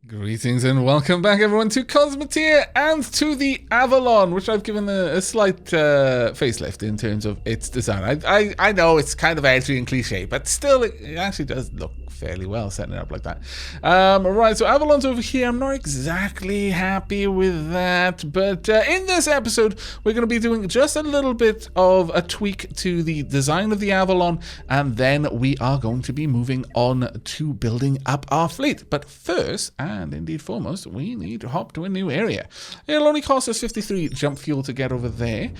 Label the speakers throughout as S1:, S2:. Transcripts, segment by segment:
S1: Greetings and welcome back, everyone, to Cosmoteer and to the Avorion, which I've given a slight facelift in terms of its design. I know it's kind of edgy and cliche, but still, it actually does look fairly well setting it up like that. Right, so Avalon's over here. I'm not exactly happy with that, but in this episode, we're going to be doing just a little bit of a tweak to the design of the Avorion, and then we are going to be moving on to building up our fleet. But first, and indeed foremost, we need to hop to a new area. It'll only cost us 53 jump fuel to get over there.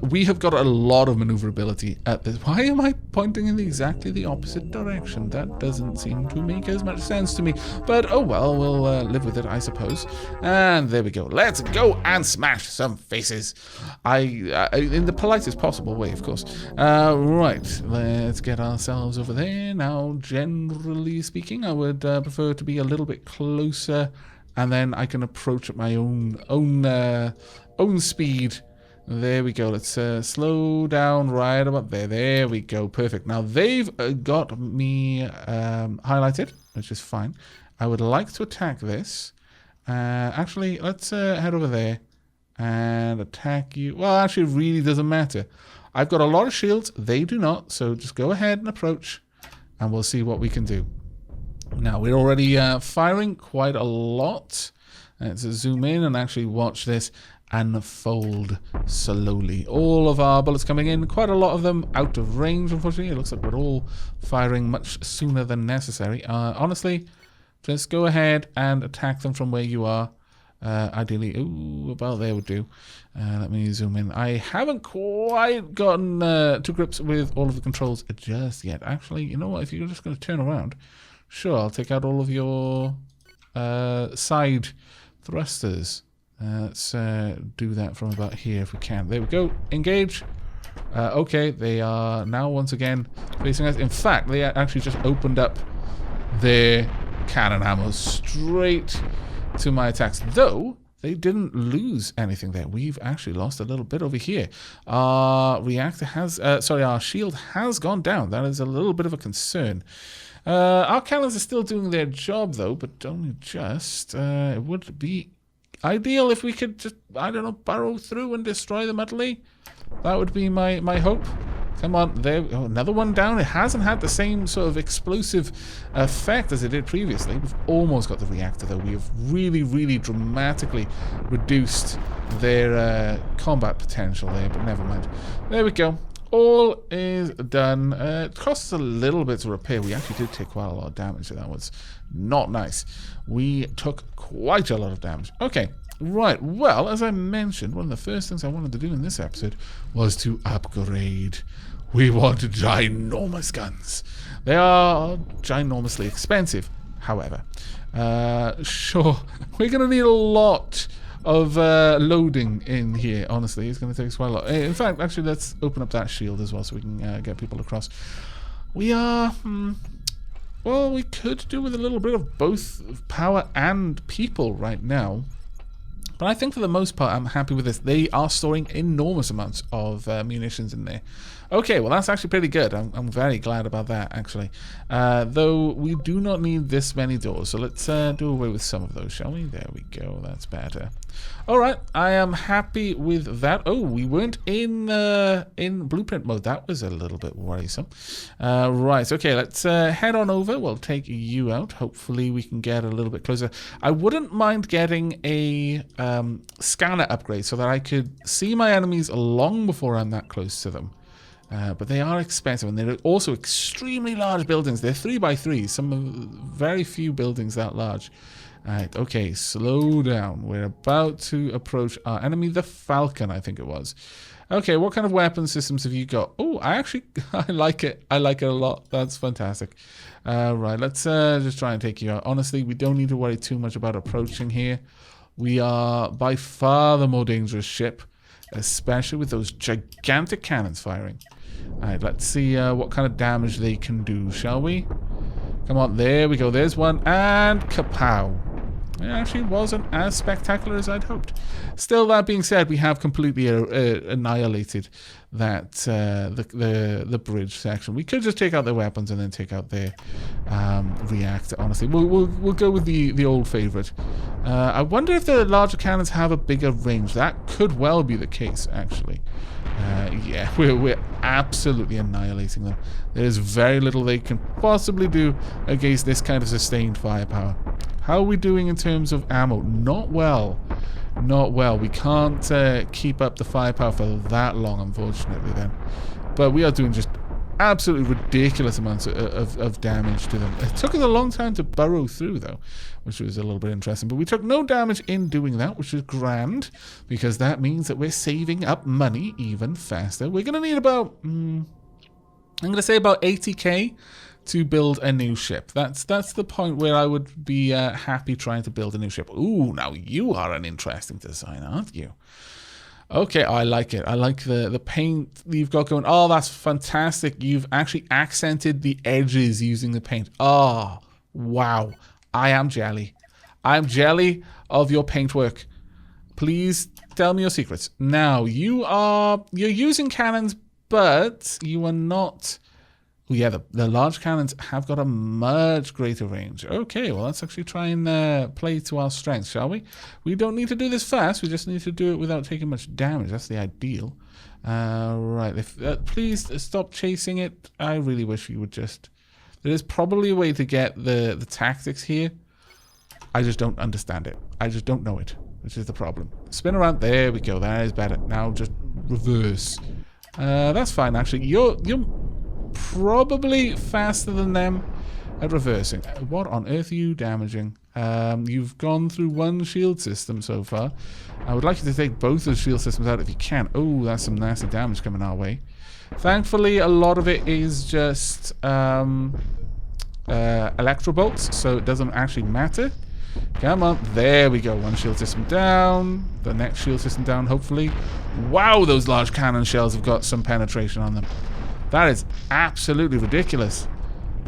S1: We have got a lot of maneuverability at this. Why am I pointing in exactly the opposite direction? That doesn't seem to make as much sense to me. But oh well, we'll live with it, I suppose. And there we go. Let's go and smash some faces. In the politest possible way, of course. Right, let's get ourselves over there. Now, generally speaking, I would prefer to be a little bit closer, and then I can approach at my own speed. There we go. Let's slow down right about there. There we go. Perfect. Now they've got me highlighted, which is fine. I would like to attack this. Actually, let's head over there and attack you. Well, actually, it really doesn't matter. I've got a lot of shields. They do not. So just go ahead and approach, and we'll see what we can do. Now, we're already firing quite a lot. Let's zoom in and actually watch this unfold slowly. All of our bullets coming in, quite a lot of them out of range, unfortunately. It looks like we're all firing much sooner than necessary. Honestly, just go ahead and attack them from where you are. Ideally, about there would do. Let me zoom in. I haven't quite gotten to grips with all of the controls just yet. Actually, you know what? If you're just going to turn around, sure, I'll take out all of your side thrusters. Let's do that from about here if we can. There we go. Engage. Okay, they are now once again facing us. In fact, they actually just opened up their cannon ammo straight to my attacks. Though, they didn't lose anything there. We've actually lost a little bit over here. Our reactor has... our shield has gone down. That is a little bit of a concern. Our cannons are still doing their job, though, but only just. It would be ideal if we could just, I don't know, burrow through and destroy them utterly. That would be my hope. Come on, there. Oh, another one down. It hasn't had the same sort of explosive effect as it did previously. We've almost got the reactor, though. We have really, really dramatically reduced their combat potential there, but never mind. There we go. All is done. It costs a little bit to repair. We actually did take quite a lot of damage, so that was not nice. We took quite a lot of damage. Okay, right. Well, as I mentioned, one of the first things I wanted to do in this episode was to upgrade. We want ginormous guns. They are ginormously expensive, however. Sure, we're going to need a lot of loading in here. Honestly, it's going to take us quite a lot. In fact, actually, let's open up that shield as well so we can get people across. We are well, we could do with a little bit of both power and people right now, but I think for the most part I'm happy with this. They are storing enormous amounts of munitions in there. Okay, well, that's actually pretty good. I'm very glad about that, actually. Though we do not need this many doors, so let's do away with some of those, shall we? There we go. That's better. All right, I am happy with that. Oh, we weren't in blueprint mode. That was a little bit worrisome. Right, okay, let's head on over. We'll take you out. Hopefully we can get a little bit closer. I wouldn't mind getting a scanner upgrade so that I could see my enemies long before I'm that close to them. But they are expensive, and they're also extremely large buildings. They're 3x3, some of very few buildings that large. Alright, okay, slow down. We're about to approach our enemy, the Falcon, I think it was. Okay, what kind of weapon systems have you got? Oh, I like it. I like it a lot. That's fantastic. Right, let's just try and take you out. Honestly, we don't need to worry too much about approaching here. We are by far the more dangerous ship, especially with those gigantic cannons firing. Alright, let's see what kind of damage they can do, shall we? Come on, there we go. There's one, and kapow. It actually wasn't as spectacular as I'd hoped. Still, that being said, we have completely annihilated that the bridge section. We could just take out their weapons and then take out their reactor. Honestly, we'll go with the old favorite. I wonder if the larger cannons have a bigger range. That could well be the case, actually. Yeah, we're absolutely annihilating them. There's very little they can possibly do against this kind of sustained firepower. How are we doing in terms of ammo? Not well. Not well. We can't keep up the firepower for that long, unfortunately, then. But we are doing just absolutely ridiculous amounts of damage to them. It took us a long time to burrow through, though, which was a little bit interesting. But we took no damage in doing that, which is grand, because that means that we're saving up money even faster. We're going to need about, I'm going to say about 80k to build a new ship. That's the point where I would be happy trying to build a new ship. Ooh, now you are an interesting design, aren't you? Okay, I like it. I like the paint you've got going. Oh, that's fantastic. You've actually accented the edges using the paint. Oh, wow. I am jelly. I'm jelly of your paintwork. Please tell me your secrets. Now, you're using cannons, but you are not... Oh, yeah, the large cannons have got a much greater range. Okay, well, let's actually try and play to our strengths, shall we? We don't need to do this fast. We just need to do it without taking much damage. That's the ideal. Right, please stop chasing it. I really wish you would just... There is probably a way to get the tactics here. I just don't understand it. I just don't know it, which is the problem. Spin around. There we go. That is better. Now just reverse. That's fine, actually. You're probably faster than them at reversing. What on earth are you damaging? You've gone through one shield system so far. I would like you to take both of the shield systems out if you can. Oh, that's some nasty damage coming our way. Thankfully, a lot of it is just electro bolts, so it doesn't actually matter. Come on. There we go. One shield system down. The next shield system down, hopefully. Wow, those large cannon shells have got some penetration on them. That is absolutely ridiculous.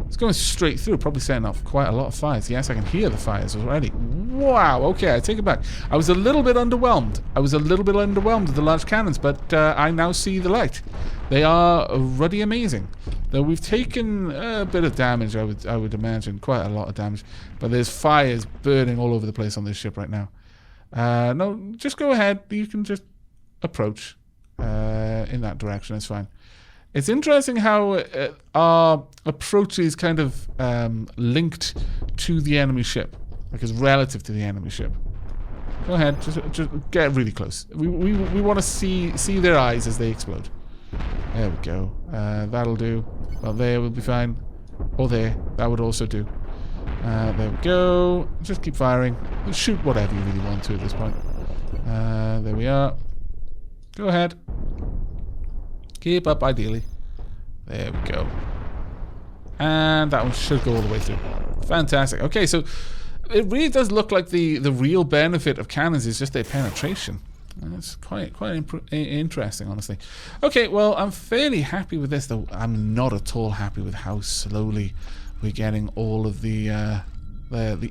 S1: It's going straight through, probably setting off quite a lot of fires. Yes, I can hear the fires already. Wow, okay, I take it back. I was a little bit underwhelmed. With the large cannons, but I now see the light. They are ruddy amazing. Though we've taken a bit of damage, I would imagine, quite a lot of damage. But there's fires burning all over the place on this ship right now. No, just go ahead. You can just approach in that direction. It's fine. It's interesting how our approach is kind of linked to the enemy ship, like it's relative to the enemy ship. Go ahead, just get really close. We want to see their eyes as they explode. There we go. That'll do. Well, there will be fine. Or there. That would also do. There we go. Just keep firing. Shoot whatever you really want to at this point. There we are. Go ahead. Keep up, ideally. There we go. And that one should go all the way through. Fantastic. Okay, so it really does look like the real benefit of cannons is just their penetration. It's quite interesting, honestly. Okay, well, I'm fairly happy with this, though I'm not at all happy with how slowly we're getting all of the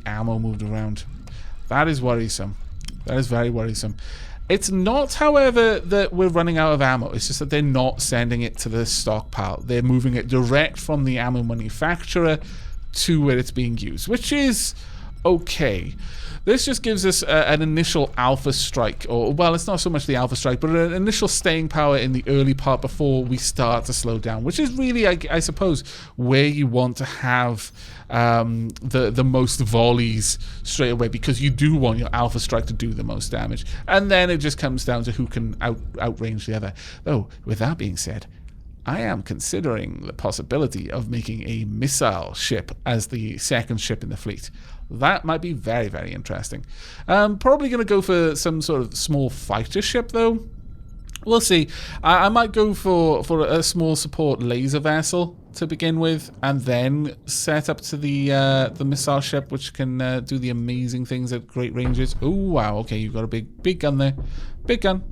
S1: ammo moved around. That is worrisome. That is very worrisome. It's not, however, that we're running out of ammo. It's just that they're not sending it to the stockpile. They're moving it direct from the ammo manufacturer to where it's being used, which is okay. This just gives us an initial alpha strike, or, well, it's not so much the alpha strike, but an initial staying power in the early part before we start to slow down, which is really, I suppose, where you want to have the most volleys straight away, because you do want your alpha strike to do the most damage. And then it just comes down to who can outrange the other. Though, with that being said, I am considering the possibility of making a missile ship as the second ship in the fleet. That might be very, very interesting. Probably going to go for some sort of small fighter ship, though. We'll see. I might go for a small support laser vessel to begin with, and then set up to the missile ship, which can do the amazing things at great ranges. Oh, wow. Okay, you've got a big gun there. Big gun.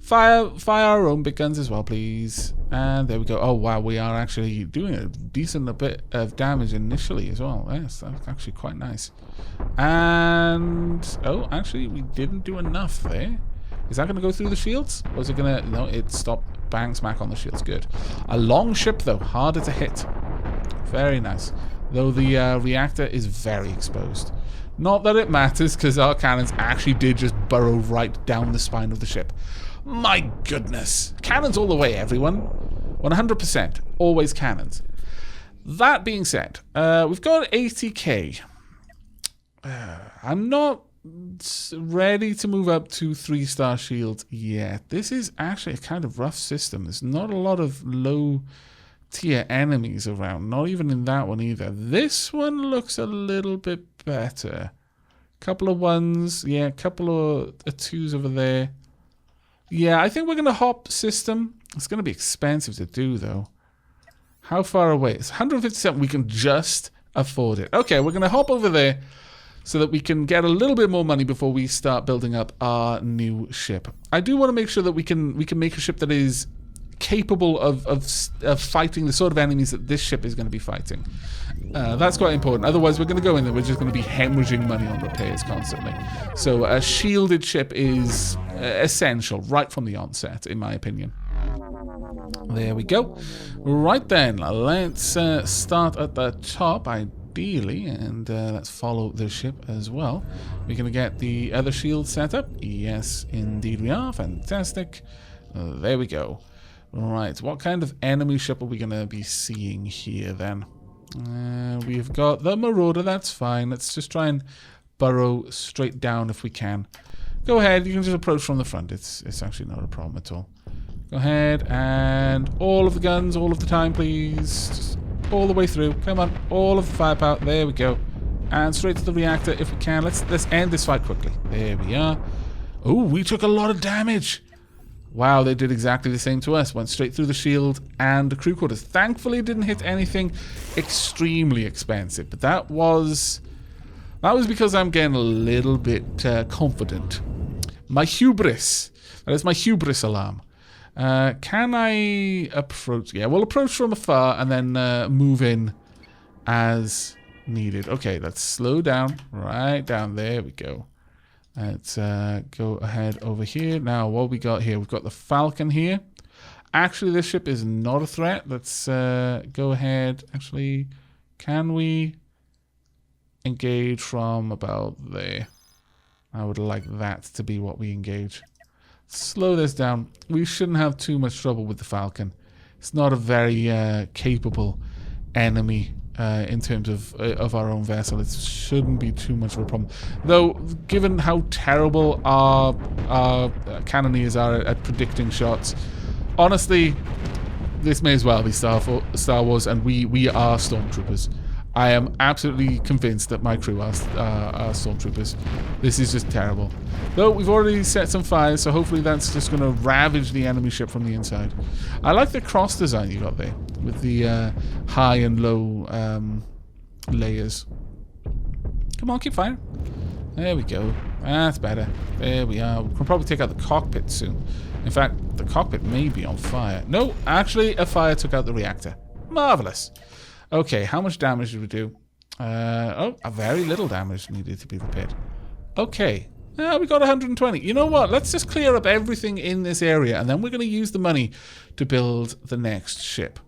S1: Fire our own big guns as well, please. And there we go. Oh, wow, we are actually doing a decent bit of damage initially as well. Yes, that's actually quite nice. And, oh, actually, we didn't do enough there. Is that going to go through the shields? Or is it going to... No, it stopped. Bang, smack on the shields. Good. A long ship, though. Harder to hit. Very nice. Though the reactor is very exposed. Not that it matters, because our cannons actually did just burrow right down the spine of the ship. My goodness. Cannons all the way, everyone. 100%. Always cannons. That being said, we've got 80k. I'm not ready to move up to 3-star shields yet. This is actually a kind of rough system. There's not a lot of low tier enemies around. Not even in that one either. This one looks a little bit better. Couple of ones. Yeah, a couple of twos over there. Yeah, I think we're going to hop system. It's going to be expensive to do, though. How far away? It's 157. We can just afford it. Okay, we're going to hop over there so that we can get a little bit more money before we start building up our new ship. I do want to make sure that we can make a ship that is capable of fighting the sort of enemies that this ship is going to be fighting. That's quite important. Otherwise, we're going to go in there. We're just going to be hemorrhaging money on repairs constantly. So a shielded ship is essential right from the onset, in my opinion. There we go. Right then, let's start at the top, ideally, and let's follow the ship as well. We're going to get the other shield set up. Yes, indeed we are. Fantastic. There we go. Right, what kind of enemy ship are we going to be seeing here then? We've got the Marauder, that's fine. Let's just try and burrow straight down if we can. Go ahead, you can just approach from the front. It's actually not a problem at all. Go ahead, and all of the guns, all of the time, please. Just all the way through. Come on, all of the firepower. There we go. And straight to the reactor if we can. Let's end this fight quickly. There we are. Oh, we took a lot of damage. Wow, they did exactly the same to us. Went straight through the shield and the crew quarters. Thankfully, it didn't hit anything extremely expensive. But that was because I'm getting a little bit confident. My hubris. That is my hubris alarm. Can I approach? Yeah, we'll approach from afar and then move in as needed. Okay, let's slow down. Right down. There we go. Let's go ahead over here. Now, what we got here? We've got the Falcon here. Actually, this ship is not a threat. Let's go ahead. Actually, can we engage from about there? I would like that to be what we engage. Slow this down. We shouldn't have too much trouble with the Falcon. It's not a very capable enemy. In terms of our own vessel, it shouldn't be too much of a problem. Though, given how terrible our cannoneers are at predicting shots, honestly, this may as well be Star Wars, and we are stormtroopers. I am absolutely convinced that my crew are stormtroopers. This is just terrible. Though we've already set some fires, so hopefully that's just going to ravage the enemy ship from the inside. I like the cross design you got there with the high and low layers. Come on, keep firing. There we go. That's better. There we are. We can probably take out the cockpit soon. In fact, the cockpit may be on fire. No, actually, a fire took out the reactor. Marvelous. Okay, how much damage did we do? Oh, a very little damage needed to be repaired. Okay, we got 120. You know what? Let's just clear up everything in this area, and then we're going to use the money to build the next ship.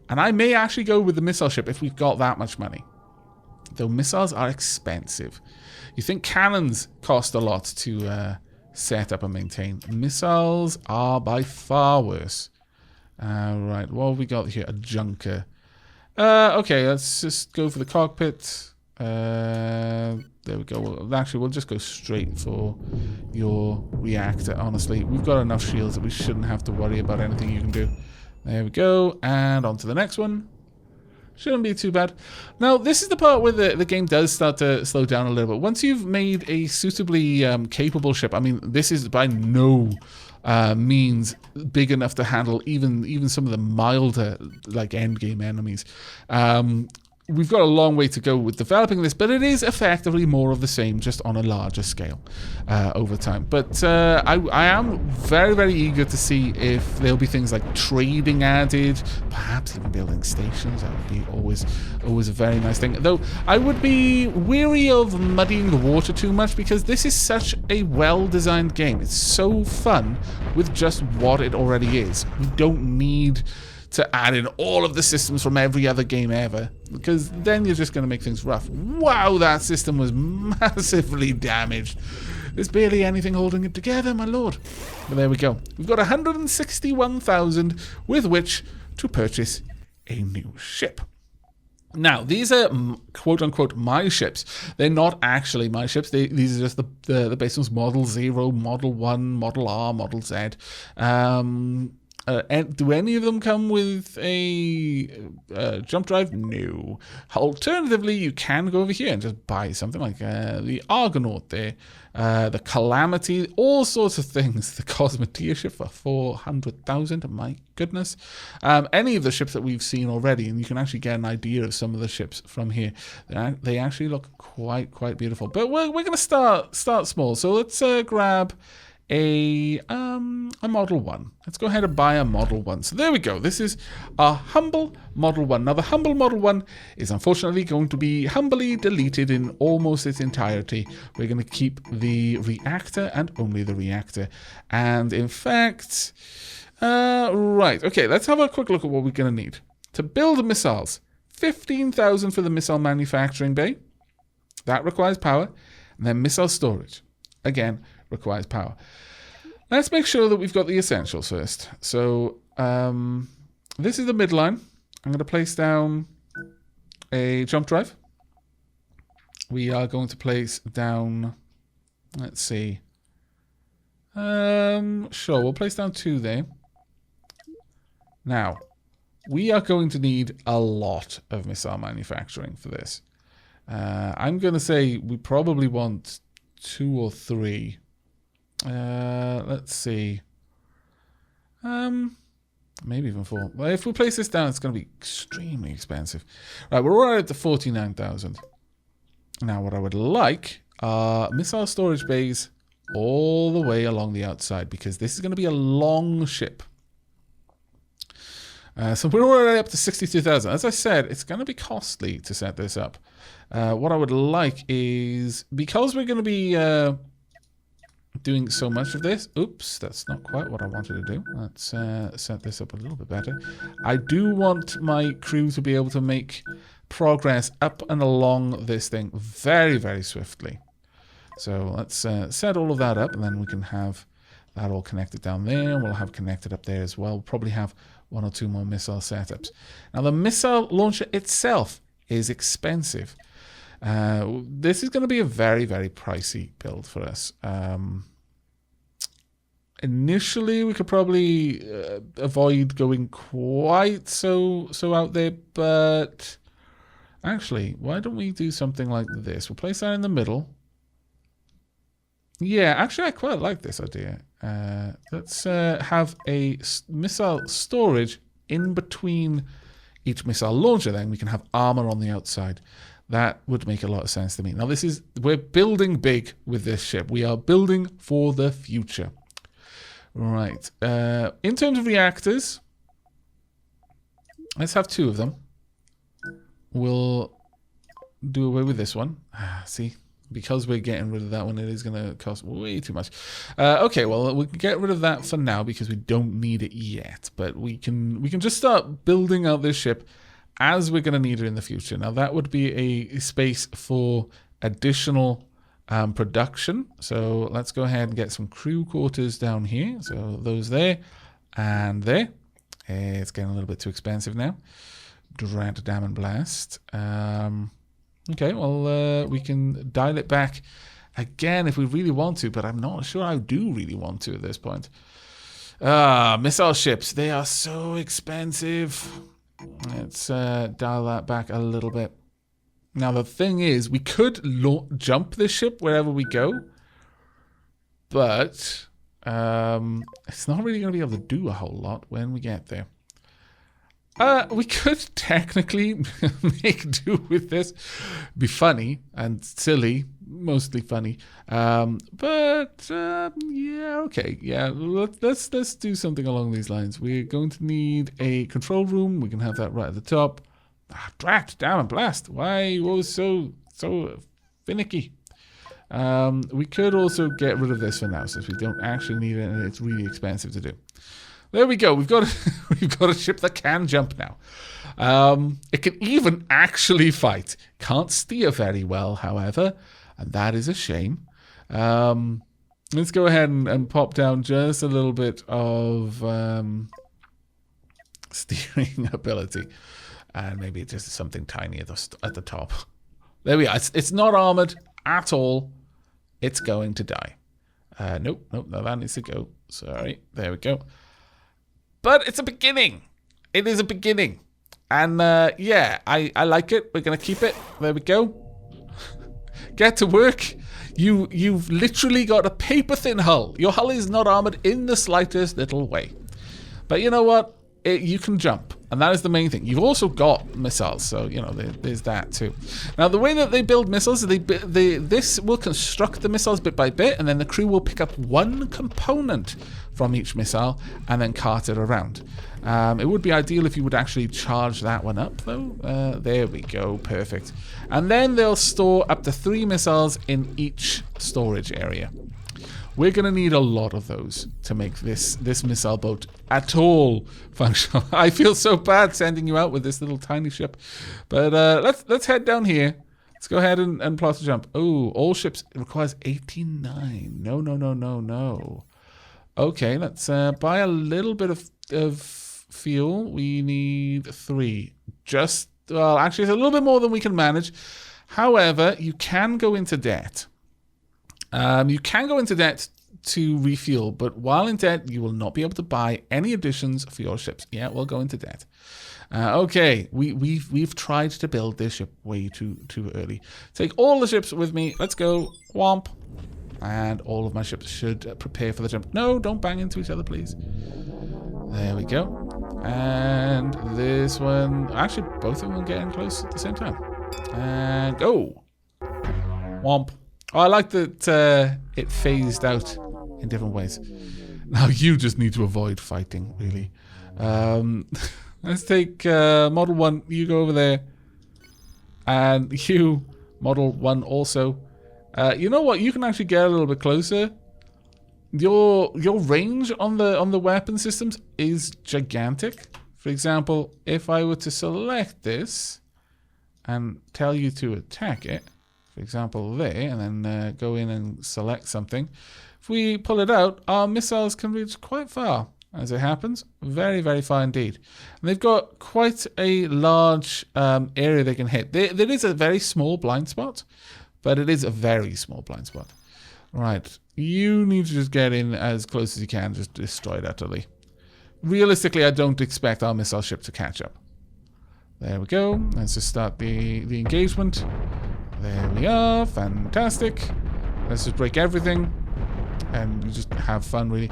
S1: And I may actually go with the missile ship if we've got that much money. Though missiles are expensive. You think cannons cost a lot to set up and maintain. Missiles are by far worse. Right, what have we got here? A junker. Okay, let's just go for the cockpit. There we go. Actually, we'll just go straight for your reactor, honestly. We've got enough shields that we shouldn't have to worry about anything you can do. There we go. And on to the next one. Shouldn't be too bad. Now, this is the part where the game does start to slow down a little bit. Once you've made a suitably capable ship, I mean, this is by no means big enough to handle even some of the milder, like, endgame enemies. we've got a long way to go with developing this, but it is effectively more of the same, just on a larger scale over time. But I am very, very eager to see if there'll be things like trading added, perhaps even building stations. That would be always a very nice thing. Though I would be weary of muddying the water too much, because this is such a well-designed game. It's so fun with just what it already is. We don't need to add in all of the systems from every other game ever, because then you're just going to make things rough. Wow, that system was massively damaged. There's barely anything holding it together, my lord. But there we go. We've got 161,000 with which to purchase a new ship. Now, these are quote-unquote my ships. They're not actually my ships. These are just the base ones: Model 0, Model 1, Model R, Model Z. Do any of them come with a jump drive? No. Alternatively, you can go over here and just buy something like the Argonaut there, the Calamity, all sorts of things. The Cosmoteer ship for 400,000. My goodness. Any of the ships that we've seen already, and you can actually get an idea of some of the ships from here. They actually look quite beautiful. But we're going to start small. So let's grab a Model 1. Let's go ahead and buy a Model 1. So there we go. This is a humble Model 1. Now, the humble Model 1 is unfortunately going to be humbly deleted in almost its entirety. We're going to keep the reactor and only the reactor. And in fact, right. Okay, let's have a quick look at what we're going to need. To build missiles, 15,000 for the missile manufacturing bay. That requires power. And then missile storage. Again, requires power. Let's make sure that we've got the essentials first. So this is the midline. I'm going to place down a jump drive. We are going to place down, let's see. Sure, we'll place down 2 there. Now, we are going to need a lot of missile manufacturing for this. I'm going to say we probably want 2 or 3. Let's see. Maybe even 4. Well, if we place this down, it's going to be extremely expensive. Right, we're already at the 49,000. Now, what I would like are missile storage bays all the way along the outside, because this is going to be a long ship. So we're already up to 62,000. As I said, it's going to be costly to set this up. What I would like is, because we're going to be doing so much of this. Oops, that's not quite what I wanted to do. Let's set this up a little bit better. I do want my crew to be able to make progress up and along this thing very, very swiftly. So let's set all of that up, and then we can have that all connected down there. We'll have connected up there as well. We'll probably have 1 or 2 more missile setups. Now, the missile launcher itself is expensive. This is going to be a very, very pricey build for us. Initially, we could probably avoid going quite so out there, but actually, why don't we do something like this? We'll place that in the middle. Yeah, actually, I quite like this idea. Let's have a missile storage in between each missile launcher, then we can have armor on the outside. That would make a lot of sense to me. Now, we're building big with this ship. We are building for the future. Right. In terms of reactors, let's have 2 of them. We'll do away with this one. See, because we're getting rid of that one, it is going to cost way too much. Okay, well, we can get rid of that for now because we don't need it yet. But we can just start building out this ship as we're going to need it in the future. Now, that would be a space for additional production. So let's go ahead and get some crew quarters down here. So those there and there. It's getting a little bit too expensive now. Dread, Dam and Blast. Okay, well, we can dial it back again if we really want to, but I'm not sure I do really want to at this point. Missile ships. They are so expensive. Let's dial that back a little bit. Now, the thing is, we could jump this ship wherever we go, but it's not really going to be able to do a whole lot when we get there. We could technically make do with this. Be funny and silly, mostly funny. Yeah, okay, yeah. Let's do something along these lines. We're going to need a control room. We can have that right at the top. Drat, damn and blast! Why was so finicky? We could also get rid of this for now, since we don't actually need it, and it's really expensive to do. There we go. We've got a ship that can jump now. It can even actually fight. Can't steer very well, however, and that is a shame. Let's go ahead and pop down just a little bit of steering ability, and maybe just something tiny at the top. There we are. It's not armored at all. It's going to die. Nope, no, that needs to go. Sorry. There we go. But it's a beginning. It is a beginning. And yeah, I like it. We're going to keep it. There we go. Get to work. You've literally got a paper-thin hull. Your hull is not armored in the slightest little way. But you know what? You can jump. And that is the main thing. You've also got missiles, so, you know, there's that too. Now, the way that they build missiles, this will construct the missiles bit by bit, and then the crew will pick up one component from each missile and then cart it around. It would be ideal if you would actually charge that one up, though. There we go. Perfect. And then they'll store up to 3 missiles in each storage area. We're going to need a lot of those to make this missile boat at all functional. I feel so bad sending you out with this little tiny ship. But let's head down here. Let's go ahead and plot a jump. Oh, all ships requires 89. No. Okay, let's buy a little bit of fuel. We need 3. Well, actually, it's a little bit more than we can manage. However, you can go into debt. You can go into debt to refuel, but while in debt, you will not be able to buy any additions for your ships. Yeah, we'll go into debt. Okay, we've tried to build this ship way too early. Take all the ships with me. Let's go. Womp. And all of my ships should prepare for the jump. No, don't bang into each other, please. There we go. And this one, actually, both of them are getting close at the same time. And go. Womp. Oh, I like that it phased out in different ways. Now you just need to avoid fighting, really. Let's take Model 1. You go over there. And you, Model 1 also. You know what? You can actually get a little bit closer. Your range on the weapon systems is gigantic. For example, if I were to select this and tell you to attack it, for example, there, and then go in and select something. If we pull it out, our missiles can reach quite far, as it happens. Very, very far indeed. And they've got quite a large area they can hit. There is a very small blind spot, but it is a very small blind spot. Right, you need to just get in as close as you can, just destroy it utterly. Realistically, I don't expect our missile ship to catch up. There we go. Let's just start the engagement. There we are. Fantastic. Let's just break everything. And you just have fun, really.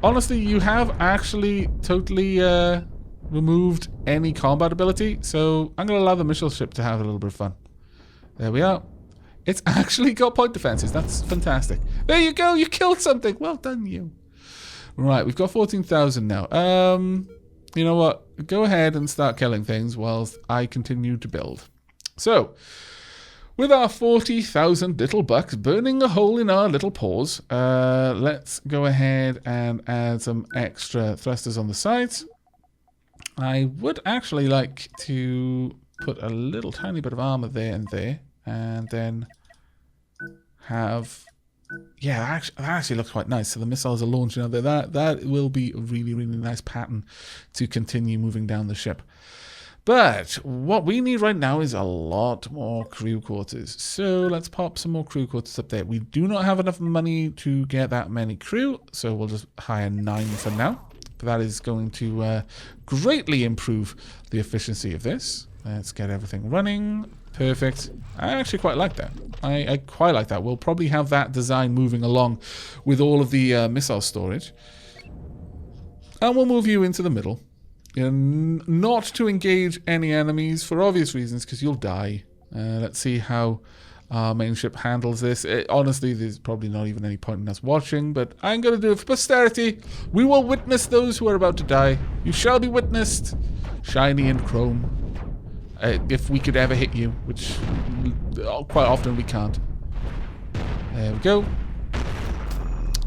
S1: Honestly, you have actually totally removed any combat ability. So I'm going to allow the missile ship to have a little bit of fun. There we are. It's actually got point defenses. That's fantastic. There you go. You killed something. Well done, you. Right. We've got 14,000 now. You know what? Go ahead and start killing things whilst I continue to build. So, with our 40,000 little bucks burning a hole in our little paws, let's go ahead and add some extra thrusters on the sides. I would actually like to put a little tiny bit of armor there, and then have... Yeah, that actually looks quite nice. So the missiles are launching out there. That will be a really, really nice pattern to continue moving down the ship. But what we need right now is a lot more crew quarters. So let's pop some more crew quarters up there. We do not have enough money to get that many crew, so we'll just hire 9 for now. But that is going to greatly improve the efficiency of this. Let's get everything running. Perfect. I actually quite like that. I quite like that. We'll probably have that design moving along with all of the missile storage. And we'll move you into the middle. not to engage any enemies for obvious reasons, because you'll die. Let's see how our main ship handles this. Honestly, there's probably not even any point in us watching, but I'm going to do it for posterity. We will witness those who are about to die. You shall be witnessed, shiny and chrome. If we could ever hit you, which quite often we can't. There we go.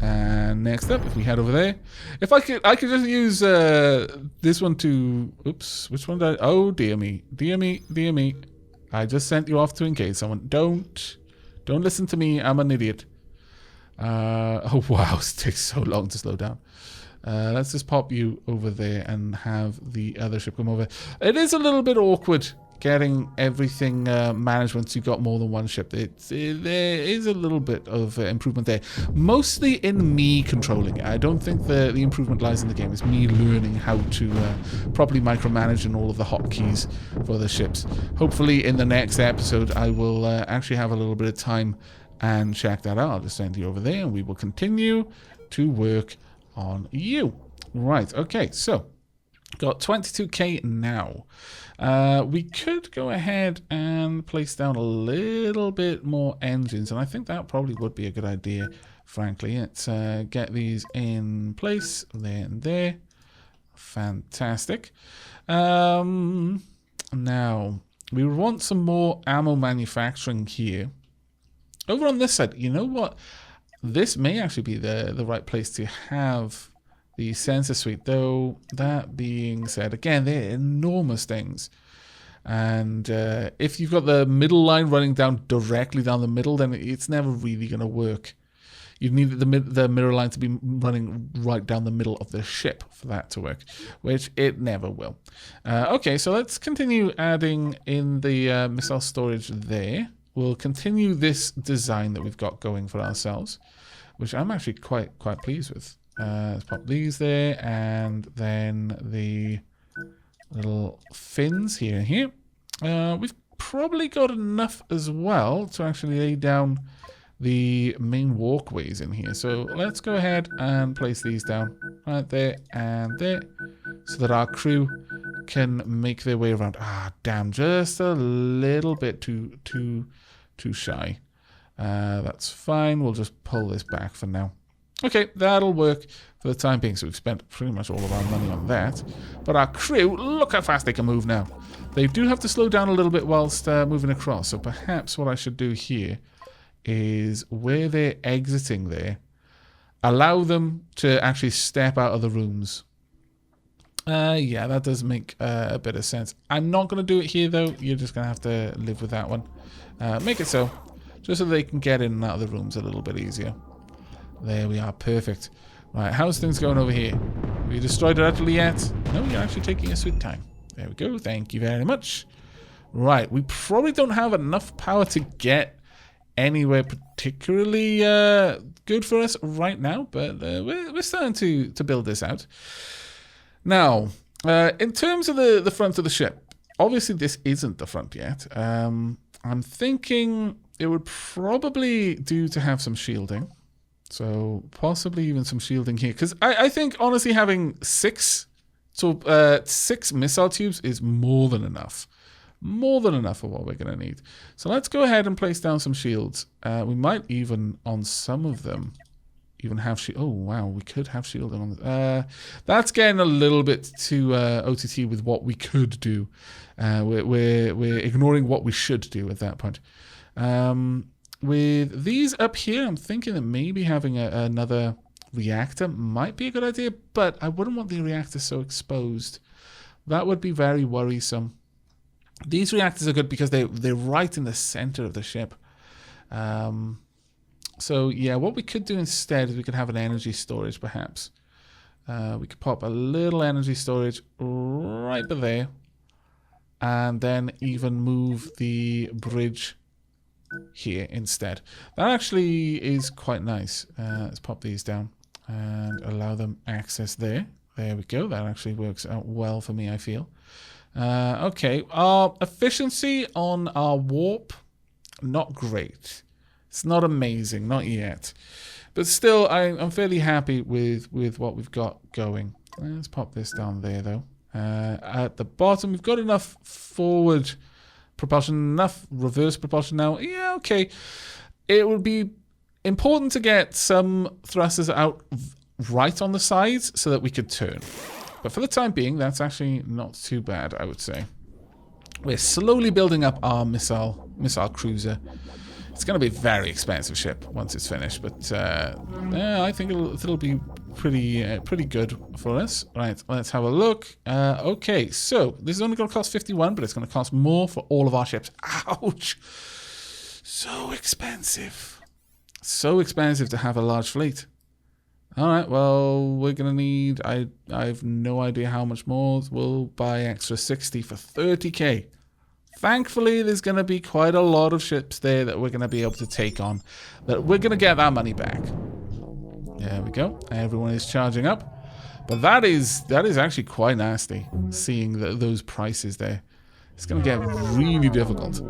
S1: And next up, if we head over there, if I could just use this one to. Oops, which one did I? Oh dear me, dear me, dear me! I just sent you off to engage someone. Don't listen to me. I'm an idiot. Oh wow, it takes so long to slow down. Let's just pop you over there and have the other ship come over. It is a little bit awkward getting everything management so you've got more than one ship. There is a little bit of improvement there. Mostly in me controlling it. I don't think the improvement lies in the game. It's me learning how to properly micromanage and all of the hotkeys for the ships. Hopefully in the next episode I will actually have a little bit of time and check that out. I'll just send you over there and we will continue to work on you. Right, okay, so got 22k now. We could go ahead and place down a little bit more engines, and I think that probably would be a good idea, frankly. Let's get these in place, there and there. Fantastic. Now, we want some more ammo manufacturing here. Over on this side, you know what? This may actually be the right place to have the sensor suite, though that being said, again, they're enormous things. And if you've got the middle line running down directly down the middle, then it's never really going to work. You need the mirror line to be running right down the middle of the ship for that to work, which it never will. Okay, so let's continue adding in the missile storage there. We'll continue this design that we've got going for ourselves, which I'm actually quite pleased with. Let's pop these there, and then the little fins here and here. We've probably got enough as well to actually lay down the main walkways in here. So let's go ahead and place these down right there and there, so that our crew can make their way around. Ah, damn, just a little bit too shy. That's fine. We'll just pull this back for now. Okay, that'll work for the time being. So we've spent pretty much all of our money on that. But our crew, look how fast they can move now. They do have to slow down a little bit whilst moving across. So perhaps what I should do here is where they're exiting there, allow them to actually step out of the rooms. Yeah, that does make a bit of sense. I'm not going to do it here, though. You're just going to have to live with that one. Make it so, just so they can get in and out of the rooms a little bit easier. There we are, perfect. Right, how's things going over here? Have you destroyed it utterly yet? No, you're actually taking a sweet time. There we go, thank you very much. Right, we probably don't have enough power to get anywhere particularly good for us right now, but we're starting to build this out. Now, in terms of the front of the ship, obviously this isn't the front yet. I'm thinking it would probably do to have some shielding. So possibly even some shielding here, because I think honestly having six missile tubes is more than enough for what we're going to need. So let's go ahead and place down some shields. We might even on some of them even have shield. Oh wow, we could have shielding on this. That's getting a little bit too OTT with what we could do. We're ignoring what we should do at that point. With these up here, I'm thinking that maybe having another reactor might be a good idea, but I wouldn't want the reactor so exposed. That would be very worrisome. These reactors are good because they're right in the center of the ship. So yeah, what we could do instead is we could have an energy storage perhaps. We could pop a little energy storage right there, and then even move the bridge here instead. That actually is quite nice. Let's pop these down and allow them access there. There we go. That actually works out well for me, I feel. Okay, our efficiency on our warp, not great. It's not amazing, not yet. But still, I'm fairly happy with what we've got going. Let's pop this down there, though. At the bottom, we've got enough forward propulsion, enough reverse propulsion now. Yeah, okay. It would be important to get some thrusters out right on the sides so that we could turn. But for the time being, that's actually not too bad, I would say. We're slowly building up our missile cruiser. It's going to be a very expensive ship once it's finished, but yeah, I think it'll be pretty good for us. Right, let's have a look. Okay, so this is only going to cost 51, but it's going to cost more for all of our ships. Ouch! So expensive. So expensive to have a large fleet. All right, well, we're going to need... I have no idea how much more. We'll buy extra 60 for 30k. Thankfully, there's going to be quite a lot of ships there that we're going to be able to take on. That we're going to get our money back. There we go. Everyone is charging up. But that is actually quite nasty, seeing those prices there. It's going to get really difficult.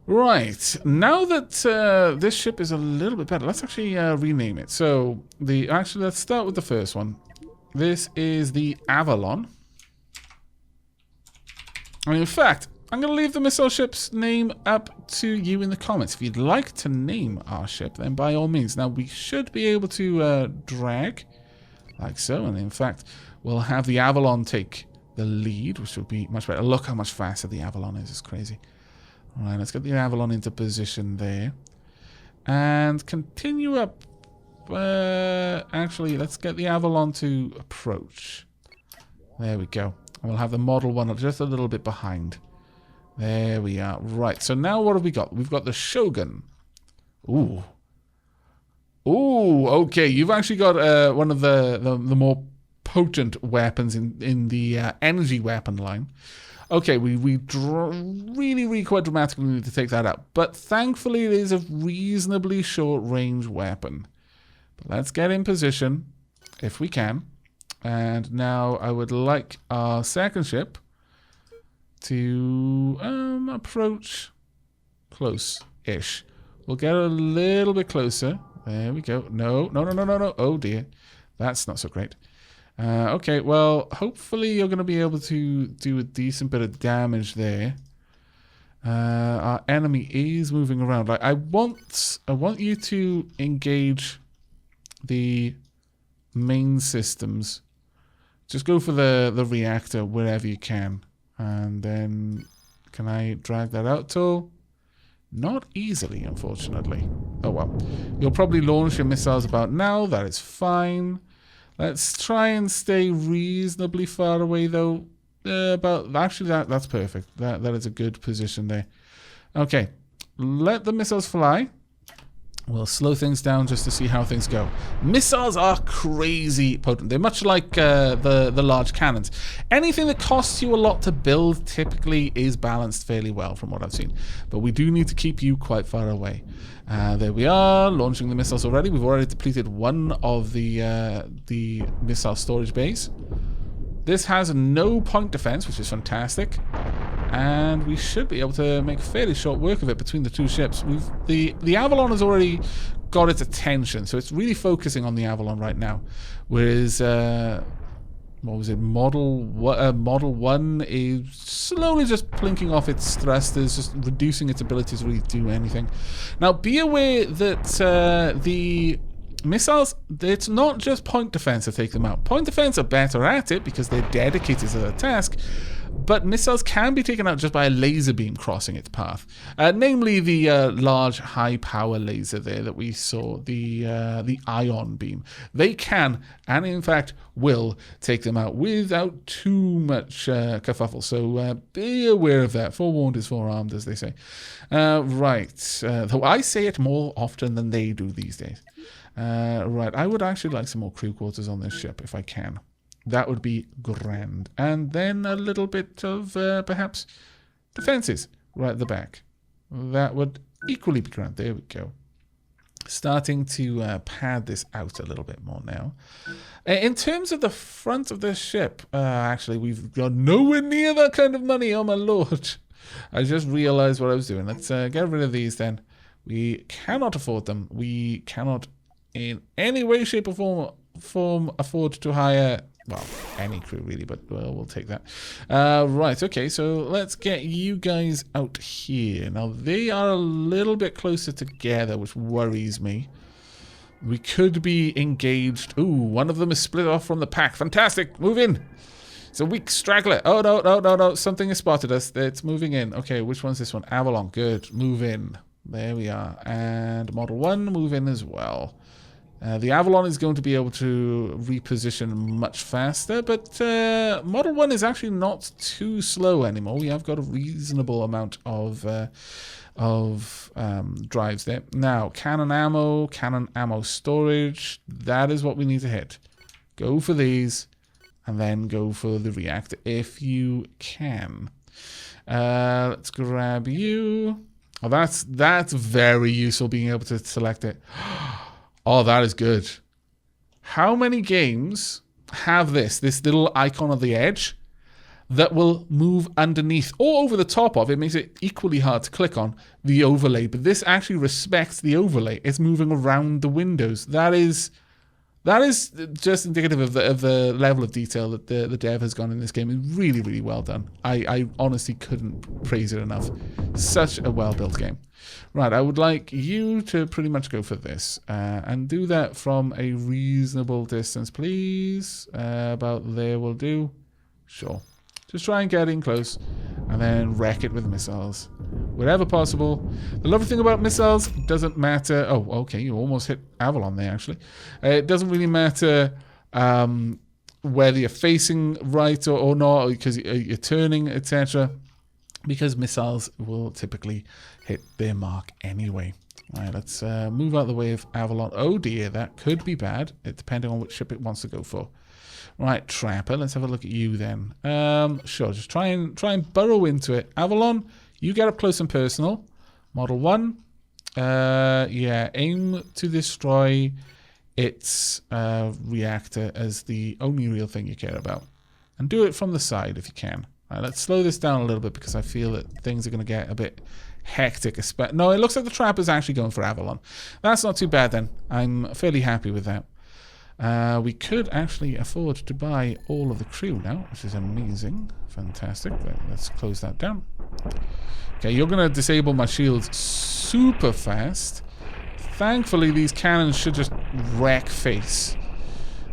S1: Right, now that this ship is a little bit better, let's actually rename it. So, let's start with the first one. This is the Avalon. And in fact, I'm going to leave the missile ship's name up to you in the comments. If you'd like to name our ship, then by all means. Now, we should be able to drag, like so. And in fact, we'll have the Avalon take the lead, which will be much better. Look how much faster the Avalon is. It's crazy. All right, let's get the Avalon into position there. And continue up. Actually, let's get the Avalon to approach. There we go. And we'll have the Model 1 just a little bit behind. There we are. Right, so now what have we got? We've got the Shogun. Ooh. Ooh, okay. You've actually got one of the more potent weapons in the energy weapon line. Okay, we really quite dramatically need to take that out. But thankfully, it is a reasonably short-range weapon. But let's get in position, if we can. And now I would like our second ship to approach close-ish. We'll get a little bit closer. There we go. No. Oh, dear. That's not so great. Okay, well, hopefully you're going to be able to do a decent bit of damage there. Our enemy is moving around. I want you to engage the main systems. Just go for the reactor wherever you can. And then, can I drag that out at all? Not easily, unfortunately. Oh well. You'll probably launch your missiles about now. That is fine. Let's try and stay reasonably far away, though. Actually, that's perfect. That is a good position there. Okay, let the missiles fly. We'll slow things down just to see how things go. Missiles are crazy potent. They're much like the large cannons. Anything that costs you a lot to build typically is balanced fairly well from what I've seen. But we do need to keep you quite far away. There we are, launching the missiles already. We've already depleted one of the missile storage bays. This has no point defense, which is fantastic. And we should be able to make fairly short work of it between the two ships. The Avalon has already got its attention, so it's really focusing on the Avalon right now. Whereas, what was it? Model 1 is slowly just plinking off its thrusters, just reducing its ability to really do anything. Now, be aware that the missiles, it's not just point defense to take them out. Point defense are better at it because they're dedicated to the task. But missiles can be taken out just by a laser beam crossing its path. Namely the large high-power laser there that we saw, the ion beam. They can, and in fact will, take them out without too much kerfuffle. So be aware of that. Forewarned is forearmed, as they say. Right. Though I say it more often than they do these days. Right. I would actually like some more crew quarters on this ship, if I can. That would be grand. And then a little bit of, perhaps, defenses right at the back. That would equally be grand. There we go. Starting to pad this out a little bit more now. In terms of the front of the ship, actually, we've got nowhere near that kind of money. Oh, my lord. I just realized what I was doing. Let's get rid of these then. We cannot afford them. We cannot, in any way, shape, or form afford to hire Well, any crew really, but we'll take that. Right, okay, so let's get you guys out here. Now, they are a little bit closer together, which worries me. We could be engaged. Ooh, one of them is split off from the pack. Fantastic, move in. It's a weak straggler. Oh, no, no, no, no. Something has spotted us. It's moving in. Okay, which one's this one? Avalon, good. Move in. There we are. And Model 1, move in as well. The Avalon is going to be able to reposition much faster, but Model 1 is actually not too slow anymore. We have got a reasonable amount of drives there. Now, cannon ammo storage, that is what we need to hit. Go for these, and then go for the reactor if you can. Let's grab you. Oh, that's very useful, being able to select it. Oh, that is good. How many games have this little icon on the edge that will move underneath or over the top of it? Makes it equally hard to click on the overlay, but this actually respects the overlay. It's moving around the windows. That is just indicative of the level of detail that the dev has gone in this game. It's really, really well done. I honestly couldn't praise it enough. Such a well-built game. Right, I would like you to pretty much go for this. And do that from a reasonable distance, please. About there will do. Sure. Just try and get in close. And then wreck it with missiles. Wherever possible. The lovely thing about missiles, doesn't matter. Oh, okay, you almost hit Avalon there, actually. It doesn't really matter whether you're facing right or not, because you're turning, etc. Because missiles will typically hit their mark anyway. All right, let's move out of the way of Avalon. Oh dear, that could be bad, depending on which ship it wants to go for. Right, Trapper, let's have a look at you then. Sure, just try and burrow into it. Avalon, you get up close and personal. Model 1, yeah, aim to destroy its reactor as the only real thing you care about. And do it from the side if you can. All right, let's slow this down a little bit because I feel that things are going to get a bit hectic. No, it looks like the Trapper's actually going for Avalon. That's not too bad then. I'm fairly happy with that. We could actually afford to buy all of the crew now, which is amazing. Fantastic. Let's close that down. Okay, you're going to disable my shields super fast. Thankfully, these cannons should just wreck face.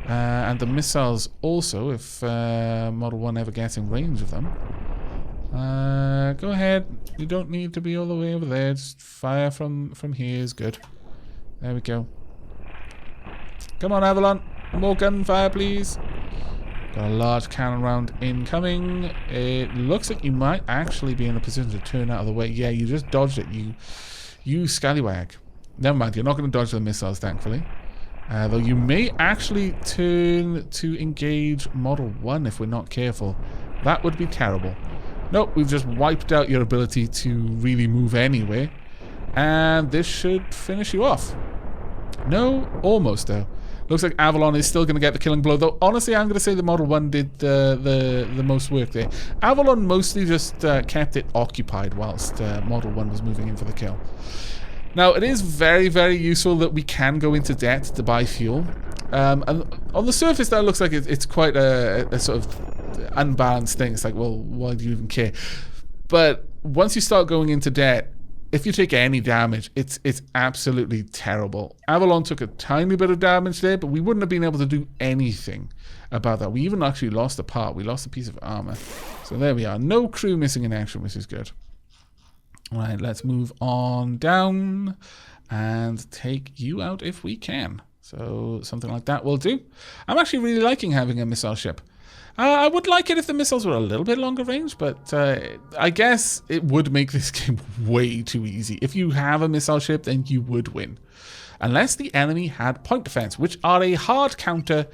S1: And the missiles also, if Model 1 ever gets in range of them. Go ahead. You don't need to be all the way over there. Just fire from here is good. There we go. Come on, Avalon. More gunfire, please. Got a large cannon round incoming. It looks like you might actually be in a position to turn out of the way. Yeah, you just dodged it. You scallywag. Never mind, you're not going to dodge the missiles, thankfully. Though you may actually turn to engage Model 1 if we're not careful. That would be terrible. Nope, we've just wiped out your ability to really move anywhere. And this should finish you off. No, almost though. Looks like Avalon is still going to get the killing blow, though honestly I'm going to say the Model 1 did the most work there. Avalon mostly just kept it occupied whilst Model 1 was moving in for the kill. Now, it is very, very useful that we can go into debt to buy fuel. And on the surface, that looks like it's quite a sort of unbalanced thing. It's like, well, why do you even care? But once you start going into debt, if you take any damage, it's absolutely terrible. Avalon took a tiny bit of damage there, but we wouldn't have been able to do anything about that. We even actually lost a part. We lost a piece of armor. So there we are. No crew missing in action, which is good. All right, let's move on down and take you out if we can. So something like that will do. I'm actually really liking having a missile ship. I would like it if the missiles were a little bit longer range, but I guess it would make this game way too easy. If you have a missile ship, then you would win. Unless the enemy had point defense, which are a hard counter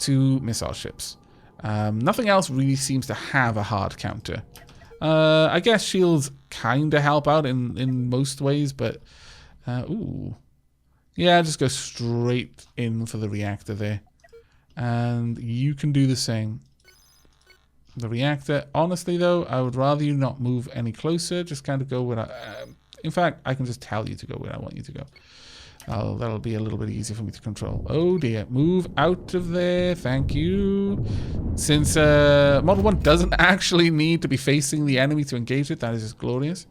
S1: to missile ships. Nothing else really seems to have a hard counter. I guess shields kind of help out in most ways, but... ooh. Yeah, just go straight in for the reactor there. And you can do the same. The reactor, honestly though, I would rather you not move any closer. Just kind of go where I... in fact, I can just tell you to go where I want you to go. That'll be a little bit easier for me to control. Oh dear, move out of there, thank you. Since Model 1 doesn't actually need to be facing the enemy to engage it, that is just glorious.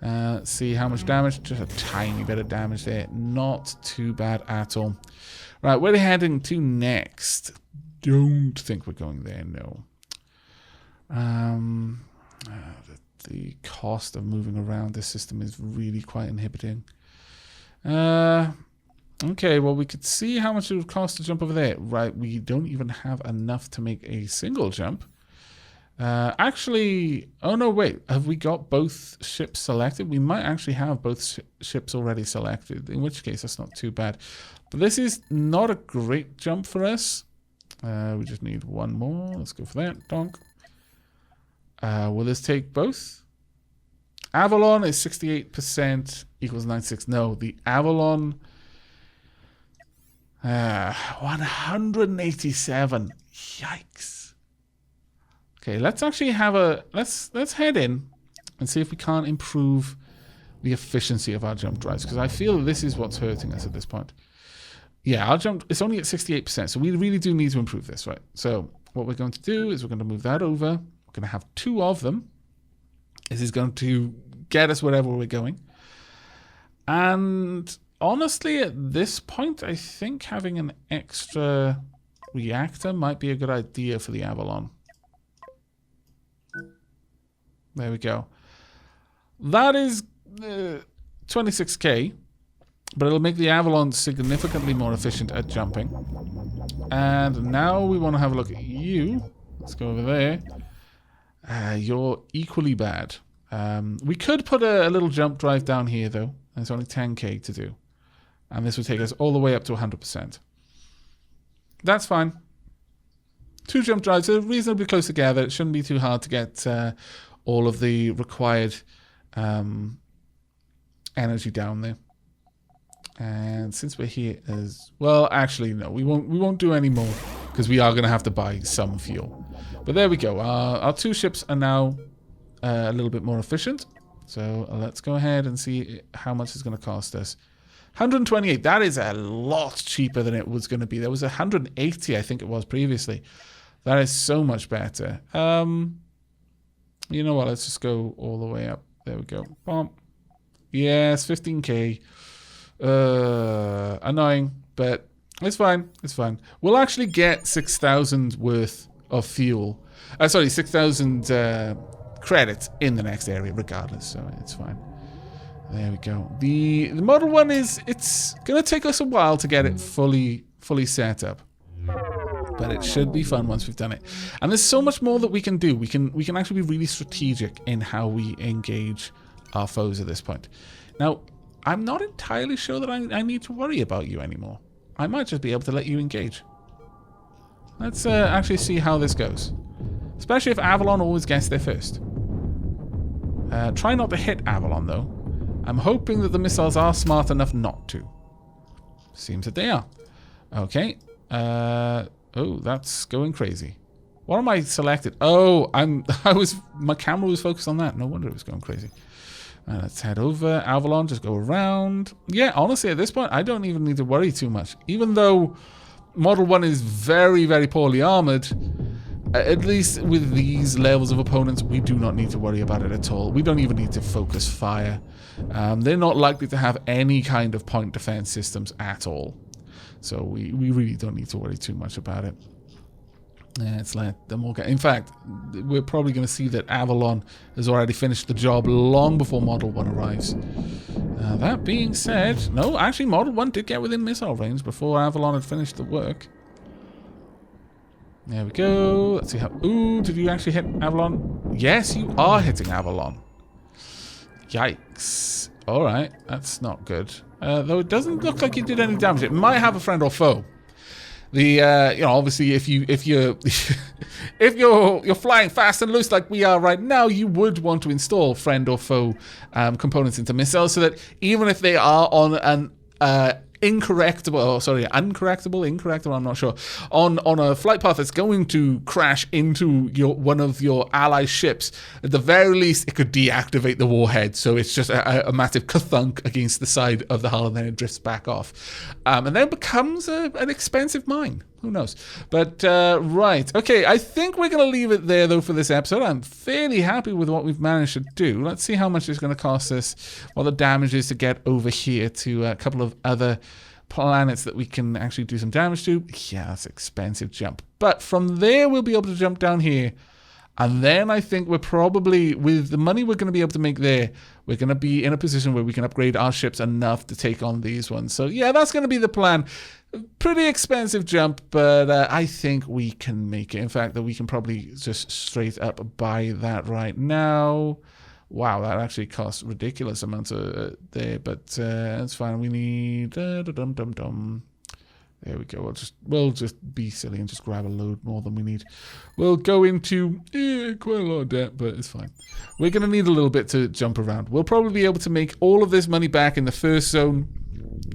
S1: Let's see how much damage, just a tiny bit of damage there, not too bad at all. Right, where are we heading to next? Don't think we're going there, no. The cost of moving around this system is really quite inhibiting. Okay, well, we could see how much it would cost to jump over there. Right, we don't even have enough to make a single jump. Actually, oh no, wait, have we got both ships selected? We might actually have both ships already selected, in which case that's not too bad. But this is not a great jump for us. We just need one more. Let's go for that. Donk. Will this take both? Avalon is 68% equals 96. No, the Avalon 187. Yikes. Okay, let's actually have a let's head in and see if we can't improve the efficiency of our jump drives, because I feel this is what's hurting us at this point. Yeah, our jump, it's only at 68%, so we really do need to improve this, right? So what we're going to do is we're going to move that over. We're going to have 2 of them. This is going to get us wherever we're going. And honestly, at this point, I think having an extra reactor might be a good idea for the Avalon. There we go. That is 26k. But it'll make the Avalon significantly more efficient at jumping. And now we want to have a look at you. Let's go over there. You're equally bad. We could put a little jump drive down here, though. It's only 10k to do. And this would take us all the way up to 100%. That's fine. 2 jump drives are reasonably close together. It shouldn't be too hard to get all of the required energy down there. And since we're here as well, actually no, we won't do any more, because we are going to have to buy some fuel. But there we go. Our 2 ships are now a little bit more efficient. So let's go ahead and see how much it's going to cost us. 128. That is a lot cheaper than it was going to be. There was 180, I think it was previously. That is so much better. You know what? Let's just go all the way up. There we go. Bump. Yes, 15k. Annoying, but it's fine. It's fine. We'll actually get 6,000 worth of fuel. Sorry, 6,000 credits in the next area, regardless. So it's fine. There we go. The Model 1 it's gonna take us a while to get it fully set up, but it should be fun once we've done it. And there's so much more that we can do. We can actually be really strategic in how we engage our foes at this point. Now, I'm not entirely sure that I need to worry about you anymore. I might just be able to let you engage. Let's actually see how this goes. Especially if Avalon always gets there first. Try not to hit Avalon, though. I'm hoping that the missiles are smart enough not to. Seems that they are. Okay. Oh, that's going crazy. What am I selected? Oh, my camera was focused on that. No wonder it was going crazy. Let's head over. Avalon, just go around. Yeah, honestly, at this point, I don't even need to worry too much. Even though Model 1 is very, very poorly armored, at least with these levels of opponents, we do not need to worry about it at all. We don't even need to focus fire. They're not likely to have any kind of point defense systems at all. So we really don't need to worry too much about it. Let's let them all get... In fact, we're probably going to see that Avalon has already finished the job long before Model 1 arrives. That being said... No, actually, Model 1 did get within missile range before Avalon had finished the work. There we go. Let's see how... Ooh, did you actually hit Avalon? Yes, you are hitting Avalon. Yikes. Alright, that's not good. Though it doesn't look like you did any damage. It might have a friend or foe. You know, obviously, if you're flying fast and loose like we are right now, you would want to install friend or foe components into missiles, so that even if they are on an incorrectable, I'm not sure, on a flight path that's going to crash into one of your ally ships, at the very least, it could deactivate the warhead, so it's just a massive ka-thunk against the side of the hull, and then it drifts back off. And then it becomes an expensive mine. Who knows? But, right. Okay, I think we're going to leave it there, though, for this episode. I'm fairly happy with what we've managed to do. Let's see how much it's going to cost us, what the damage is to get over here to a couple of other planets that we can actually do some damage to. Yeah, that's an expensive jump. But from there, we'll be able to jump down here. And then I think we're probably, with the money we're going to be able to make there, we're going to be in a position where we can upgrade our ships enough to take on these ones. So yeah, that's going to be the plan. Pretty expensive jump, but I think we can make it. In fact, that we can probably just straight up buy that right now. Wow, that actually costs ridiculous amounts there, but that's fine. We need... There we go. We'll just be silly and just grab a load more than we need. We'll go into quite a lot of debt, but it's fine. We're going to need a little bit to jump around. We'll probably be able to make all of this money back in the first zone.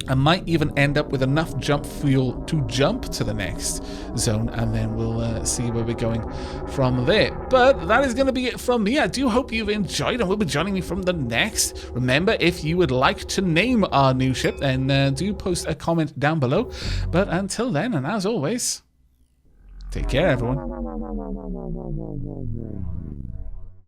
S1: I might even end up with enough jump fuel to jump to the next zone, and then we'll see where we're going from there. But that is going to be it from me. I do hope you've enjoyed and will be joining me from the next. Remember, if you would like to name our new ship, then do post a comment down below. But until then, and as always, take care, everyone.